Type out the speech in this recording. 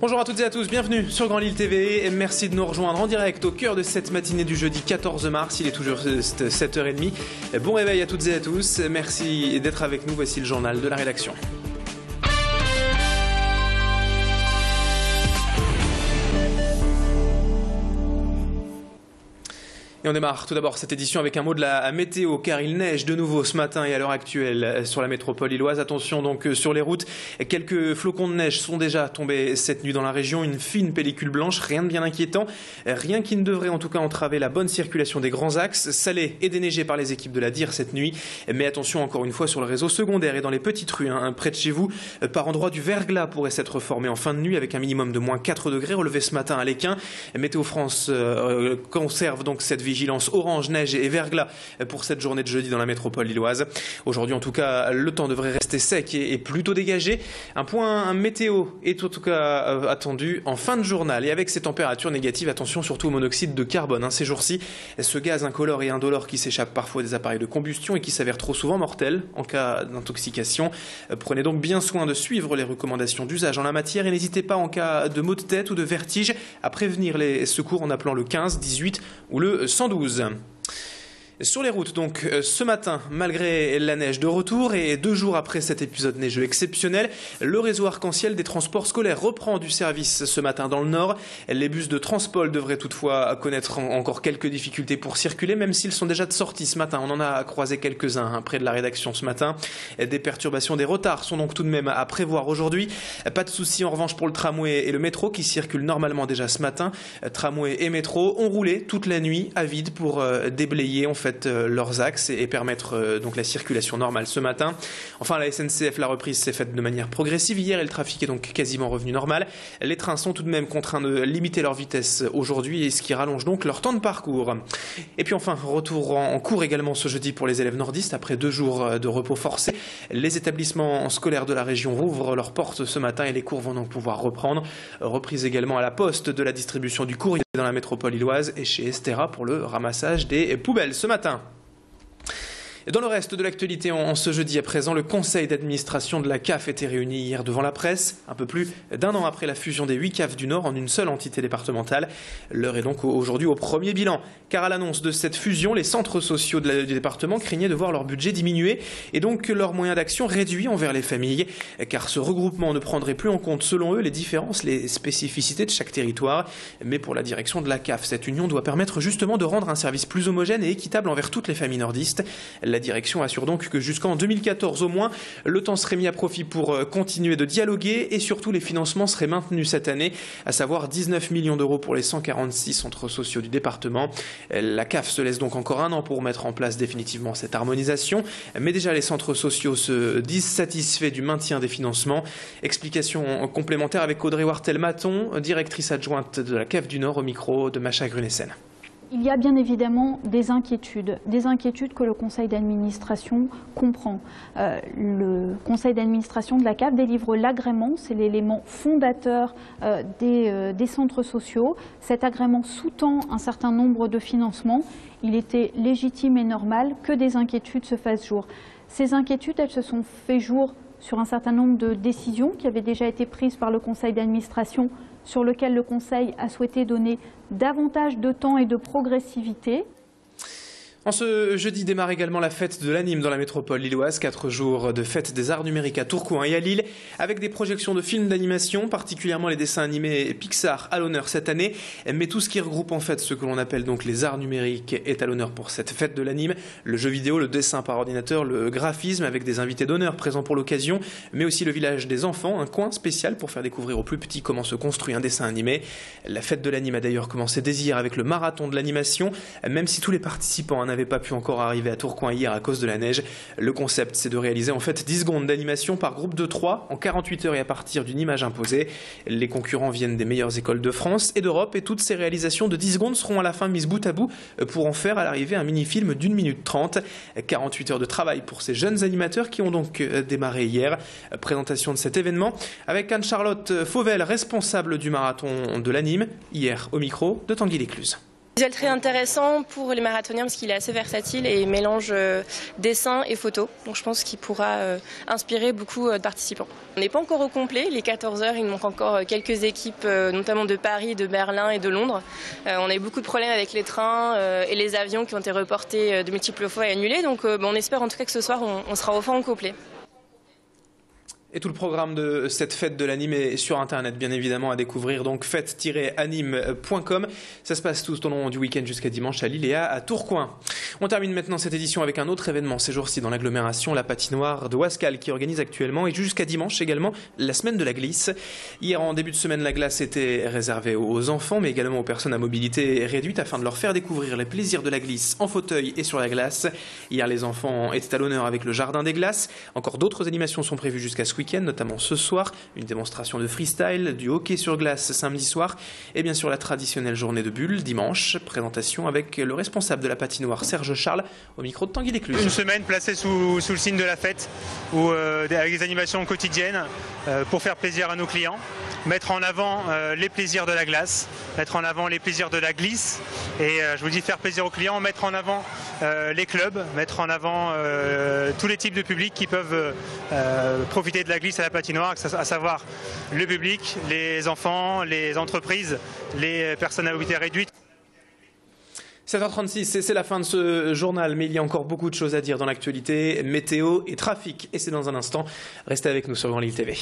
Bonjour à toutes et à tous, bienvenue sur Grand Lille TV et merci de nous rejoindre en direct au cœur de cette matinée du jeudi 14 mars, il est toujours 7h30. Bon réveil à toutes et à tous, merci d'être avec nous, voici le journal de la rédaction. Et on démarre tout d'abord cette édition avec un mot de la météo, car il neige de nouveau ce matin et à l'heure actuelle sur la métropole lilloise. Attention donc sur les routes, quelques flocons de neige sont déjà tombés cette nuit dans la région, une fine pellicule blanche, rien de bien inquiétant, rien qui ne devrait en tout cas entraver la bonne circulation des grands axes, salé et déneigé par les équipes de la DIR cette nuit. Mais attention encore une fois sur le réseau secondaire et dans les petites rues, près de chez vous, par endroits du verglas pourrait s'être formé en fin de nuit avec un minimum de moins 4 degrés relevé ce matin à l'Équin. Météo France conserve donc cette vigilance orange, neige et verglas pour cette journée de jeudi dans la métropole lilloise. Aujourd'hui en tout cas, le temps devrait rester sec et plutôt dégagé. Un point météo est en tout cas attendu en fin de journal. Et avec ces températures négatives, attention surtout au monoxyde de carbone. Ces jours-ci, ce gaz incolore et indolore qui s'échappe parfois des appareils de combustion et qui s'avère trop souvent mortel en cas d'intoxication. Prenez donc bien soin de suivre les recommandations d'usage en la matière et n'hésitez pas en cas de maux de tête ou de vertige à prévenir les secours en appelant le 15, 18 ou le 112. Sur les routes, donc, ce matin, malgré la neige de retour et 2 jours après cet épisode neigeux exceptionnel, le réseau arc-en-ciel des transports scolaires reprend du service ce matin dans le Nord. Les bus de Transpol devraient toutefois connaître encore quelques difficultés pour circuler, même s'ils sont déjà de sortie ce matin. On en a croisé quelques-uns près de la rédaction ce matin. Des perturbations, des retards sont donc tout de même à prévoir aujourd'hui. Pas de souci en revanche pour le tramway et le métro qui circulent normalement déjà ce matin. Tramway et métro ont roulé toute la nuit à vide pour déblayer en fait leurs axes et permettre donc la circulation normale ce matin. Enfin, la SNCF, la reprise s'est faite de manière progressive hier et le trafic est donc quasiment revenu normal. Les trains sont tout de même contraints de limiter leur vitesse aujourd'hui et ce qui rallonge donc leur temps de parcours. Et puis enfin, retour en cours également ce jeudi pour les élèves nordistes après 2 jours de repos forcé. Les établissements scolaires de la région rouvrent leurs portes ce matin et les cours vont donc pouvoir reprendre. Reprise également à la poste de la distribution du courrier dans la métropole lilloise et chez Estera pour le ramassage des poubelles ce matin. Dans le reste de l'actualité, en ce jeudi à présent, le conseil d'administration de la CAF était réuni hier devant la presse, un peu plus d'1 an après la fusion des 8 CAF du Nord en une seule entité départementale. L'heure est donc aujourd'hui au premier bilan, car à l'annonce de cette fusion, les centres sociaux du département craignaient de voir leur budget diminuer et donc leurs moyens d'action réduits envers les familles, car ce regroupement ne prendrait plus en compte, selon eux, les différences, les spécificités de chaque territoire. Mais pour la direction de la CAF, cette union doit permettre justement de rendre un service plus homogène et équitable envers toutes les familles nordistes. La direction assure donc que jusqu'en 2014 au moins, le temps serait mis à profit pour continuer de dialoguer et surtout les financements seraient maintenus cette année, à savoir 19 millions d'euros pour les 146 centres sociaux du département. La CAF se laisse donc encore 1 an pour mettre en place définitivement cette harmonisation, mais déjà les centres sociaux se disent satisfaits du maintien des financements. Explication complémentaire avec Audrey Wartel-Maton, directrice adjointe de la CAF du Nord au micro de Macha Grunessen. Il y a bien évidemment des inquiétudes que le conseil d'administration comprend. Le conseil d'administration de la CAF délivre l'agrément, c'est l'élément fondateur des centres sociaux. Cet agrément sous-tend un certain nombre de financements. Il était légitime et normal que des inquiétudes se fassent jour. Ces inquiétudes, elles se sont fait jour sur un certain nombre de décisions qui avaient déjà été prises par le conseil d'administration, sur lequel le Conseil a souhaité donner davantage de temps et de progressivité. En ce jeudi démarre également la fête de l'anime dans la métropole lilloise, 4 jours de fête des arts numériques à Tourcoing et à Lille, avec des projections de films d'animation, particulièrement les dessins animés Pixar à l'honneur cette année. Mais tout ce qui regroupe en fait ce que l'on appelle donc les arts numériques est à l'honneur pour cette fête de l'anime. Le jeu vidéo, le dessin par ordinateur, le graphisme avec des invités d'honneur présents pour l'occasion, mais aussi le village des enfants, un coin spécial pour faire découvrir aux plus petits comment se construit un dessin animé. La fête de l'anime a d'ailleurs commencé dès hier avec le marathon de l'animation, même si tous les participants n'avaient pas pu encore arriver à Tourcoing hier à cause de la neige. Le concept, c'est de réaliser en fait 10 secondes d'animation par groupe de 3 en 48 heures et à partir d'une image imposée. Les concurrents viennent des meilleures écoles de France et d'Europe et toutes ces réalisations de 10 secondes seront à la fin mises bout à bout pour en faire à l'arrivée un mini-film d'1 minute 30. 48 heures de travail pour ces jeunes animateurs qui ont donc démarré hier. Présentation de cet événement avec Anne-Charlotte Fauvel, responsable du marathon de l'anime, hier au micro de Tanguy Lécluse. Visuel très intéressant pour les marathoniens parce qu'il est assez versatile et mélange dessin et photo. Donc je pense qu'il pourra inspirer beaucoup de participants. On n'est pas encore au complet, les 14 heures, il manque encore quelques équipes, notamment de Paris, de Berlin et de Londres. On a eu beaucoup de problèmes avec les trains et les avions qui ont été reportés de multiples fois et annulés. Donc on espère en tout cas que ce soir on sera enfin au complet. Et tout le programme de cette fête de l'anime est sur Internet, bien évidemment, à découvrir. Donc fête-anime.com. Ça se passe tout au long du week-end jusqu'à dimanche à Lille et à Tourcoing. On termine maintenant cette édition avec un autre événement ces jours-ci dans l'agglomération, la patinoire de Wascal qui organise actuellement et jusqu'à dimanche également la semaine de la glisse. Hier en début de semaine, la glace était réservée aux enfants mais également aux personnes à mobilité réduite afin de leur faire découvrir les plaisirs de la glisse en fauteuil et sur la glace. Hier, les enfants étaient à l'honneur avec le jardin des glaces. Encore d'autres animations sont prévues jusqu'à ce week-end, notamment ce soir, une démonstration de freestyle, du hockey sur glace samedi soir et bien sûr la traditionnelle journée de bulles dimanche. Présentation avec le responsable de la patinoire Serge Charles au micro de Tanguy Descluse. Une semaine placée sous le signe de la fête avec des animations quotidiennes pour faire plaisir à nos clients, mettre en avant les plaisirs de la glace, mettre en avant les plaisirs de la glisse et je vous dis faire plaisir aux clients, mettre en avant les clubs, mettre en avant tous les types de publics qui peuvent profiter de la glisse à la patinoire, à savoir le public, les enfants, les entreprises, les personnes à mobilité réduite. 7h36, c'est la fin de ce journal, mais il y a encore beaucoup de choses à dire dans l'actualité, météo et trafic. Et c'est dans un instant. Restez avec nous sur Grand Lille TV.